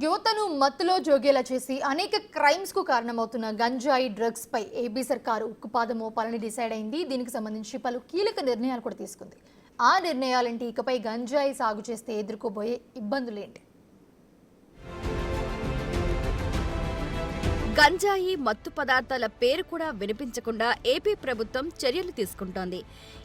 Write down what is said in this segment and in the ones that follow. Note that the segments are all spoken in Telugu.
యువతను మత్తులో జోగేలా చేసి అనేక క్రైమ్స్ కు కారణమవుతున్న గంజాయి డ్రగ్స్ పై ఏపీ సర్కారు ఉక్కుపాదం మోపాలని డిసైడ్ అయింది. దీనికి సంబంధించి పలు కీలక నిర్ణయాలు కూడా తీసుకుంది. ఆ నిర్ణయాలేంటి, ఇకపై గంజాయి సాగు చేస్తే ఎదుర్కోబోయే ఇబ్బందులేంటి? గంజాయి మత్తు పదార్థాల పేరు కూడా వినిపించకుండా ఏపీ ప్రభుత్వం చర్యలు తీసుకుంటోంది.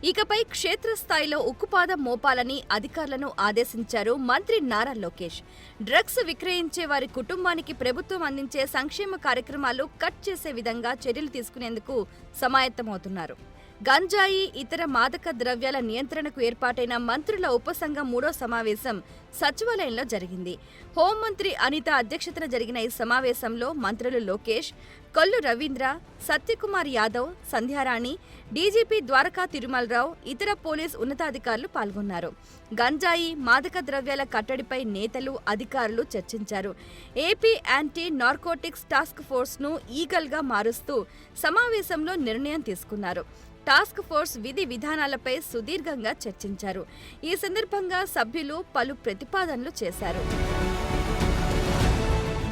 ఇకపై క్షేత్రస్థాయిలో ఉక్కుపాదం మోపాలని అధికారులను ఆదేశించారు మంత్రి నారా లోకేష్. డ్రగ్స్ విక్రయించే వారి కుటుంబానికి ప్రభుత్వం అందించే సంక్షేమ కార్యక్రమాలు కట్ చేసే విధంగా చర్యలు తీసుకునేందుకు సమాయత్తమవుతున్నారు. గంజాయి ఇతర మాదక ద్రవ్యాల నియంత్రణకు ఏర్పాటైన మంత్రుల ఉపసంఘం 3వ సమావేశం సచివాలయంలో జరిగింది. హోంమంత్రి అనిత అధ్యక్షతన జరిగిన ఈ సమావేశంలో మంత్రులు లోకేష్, కొల్లు రవీంద్ర, సత్యకుమార్ యాదవ్, సంధ్యారాణి, డీజీపీ ద్వారకా తిరుమలరావు, ఇతర పోలీస్ ఉన్నతాధికారులు పాల్గొన్నారు. గంజాయి మాదక ద్రవ్యాల కట్టడిపై నేతలు, అధికారులు చర్చించారు. AP anti narcotics task force ను ఈగల్గా మారుస్తూ సమావేశంలో నిర్ణయం తీసుకున్నారు. టాస్క్ ఫోర్స్ విధి విధానాలపై సుదీర్ఘంగా చర్చించారు. ఈ సందర్భంగా సభ్యులు పలు ప్రతిపాదనలు చేశారు.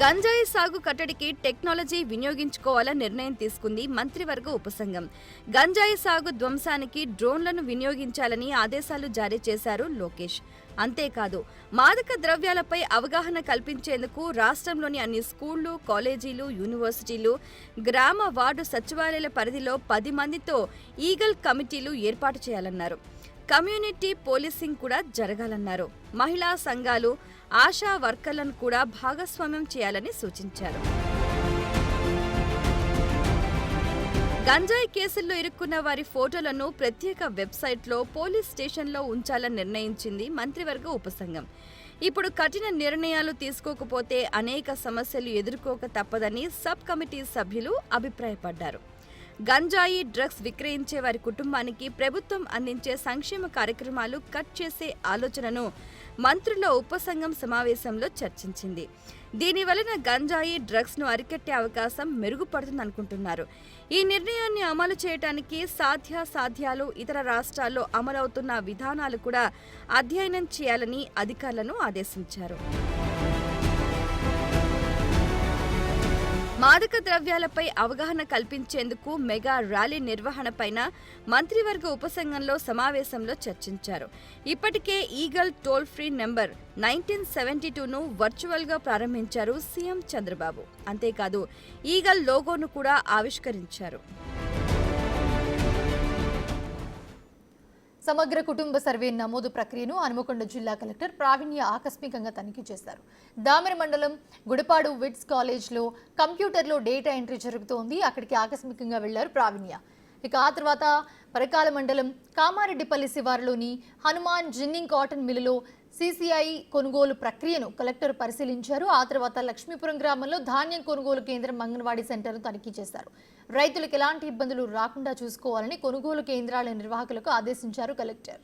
గంజాయి సాగు కట్టడికి టెక్నాలజీ వినియోగించుకోవాలని నిర్ణయం తీసుకుంది మంత్రివర్గ ఉపసంఘం. గంజాయి సాగు ధ్వంసానికి డ్రోన్లను వినియోగించాలని ఆదేశాలు జారీ చేశారు లోకేష్. అంతేకాదు, మాదక ద్రవ్యాలపై అవగాహన కల్పించేందుకు రాష్ట్రంలోని అన్ని స్కూళ్లు, కాలేజీలు, యూనివర్సిటీలు, గ్రామ వార్డు సచివాలయాల పరిధిలో 10 మందితో ఈగల్ కమిటీలు ఏర్పాటు చేయాలన్నారు. కమ్యూనిటీ పోలీసింగ్ కూడా జరగాలన్నారు. మహిళా సంఘాలు, ఆశా వర్కర్లను కూడా భాగస్వామ్యం చేయాలని సూచించారు. గంజాయి కేసుల్లో ఇరుక్కున్న వారి ఫోటోలను ప్రత్యేక వెబ్సైట్లో పోలీస్ స్టేషన్లో ఉంచాలని నిర్ణయించింది మంత్రివర్గ ఉపసంఘం. ఇప్పుడు కఠిన నిర్ణయాలు తీసుకోకపోతే అనేక సమస్యలు ఎదుర్కోక తప్పదని సబ్ కమిటీ సభ్యులు అభిప్రాయపడ్డారు. గంజాయి డ్రగ్స్ విక్రయించే వారి కుటుంబానికి ప్రభుత్వం అందించే సంక్షేమ కార్యక్రమాలు కట్ చేసే ఆలోచనను మంత్రుల ఉపసంఘం సమావేశంలో చర్చించింది. దీనివలన గంజాయి డ్రగ్స్ ను అరికట్టే అవకాశం మెరుగుపడుతుందనుకుంటున్నారు. ఈ నిర్ణయాన్ని అమలు చేయడానికి సాధ్యాలు ఇతర రాష్ట్రాల్లో అమలవుతున్న విధానాలు కూడా అధ్యయనం చేయాలని అధికారులను ఆదేశించారు. మాదక ద్రవ్యాలపై అవగాహన కల్పించేందుకు మెగా ర్యాలీ నిర్వహణపైన మంత్రివర్గ ఉపసంఘంలో సమావేశంలో చర్చించారు. ఇప్పటికే ఈగల్ టోల్ ఫ్రీ నెంబర్ 1972ను వర్చువల్గా ప్రారంభించారు సీఎం చంద్రబాబు. అంతేకాదు, ఈగల్ లోగోను కూడా ఆవిష్కరించారు. సమగ్ర కుటుంబ సర్వే నమోదు ప్రక్రియను హనుమకొండ జిల్లా కలెక్టర్ ప్రావీణ్య ఆకస్మికంగా తనిఖీ చేశారు. దామెర మండలం గుడిపాడు విట్స్ కాలేజ్లో కంప్యూటర్లో డేటా ఎంట్రీ జరుగుతోంది. అక్కడికి ఆకస్మికంగా వెళ్లారు ప్రావీణ్య. ఇక ఆ తర్వాత పరకాల మండలం కామారెడ్డిపల్లి శివారులోని హనుమాన్ జిన్నింగ్ కాటన్ మిల్లులో సీసీఐ కొనుగోలు ప్రక్రియను కలెక్టర్ పరిశీలించారు. ఆ తర్వాత లక్ష్మీపురం గ్రామంలో ధాన్యం కొనుగోలు కేంద్రం అంగన్వాడీ సెంటర్ను తనిఖీ చేశారు. రైతులకు ఎలాంటి ఇబ్బందులు రాకుండా చూసుకోవాలని కొనుగోలు కేంద్రాల నిర్వాహకులకు ఆదేశించారు కలెక్టర్.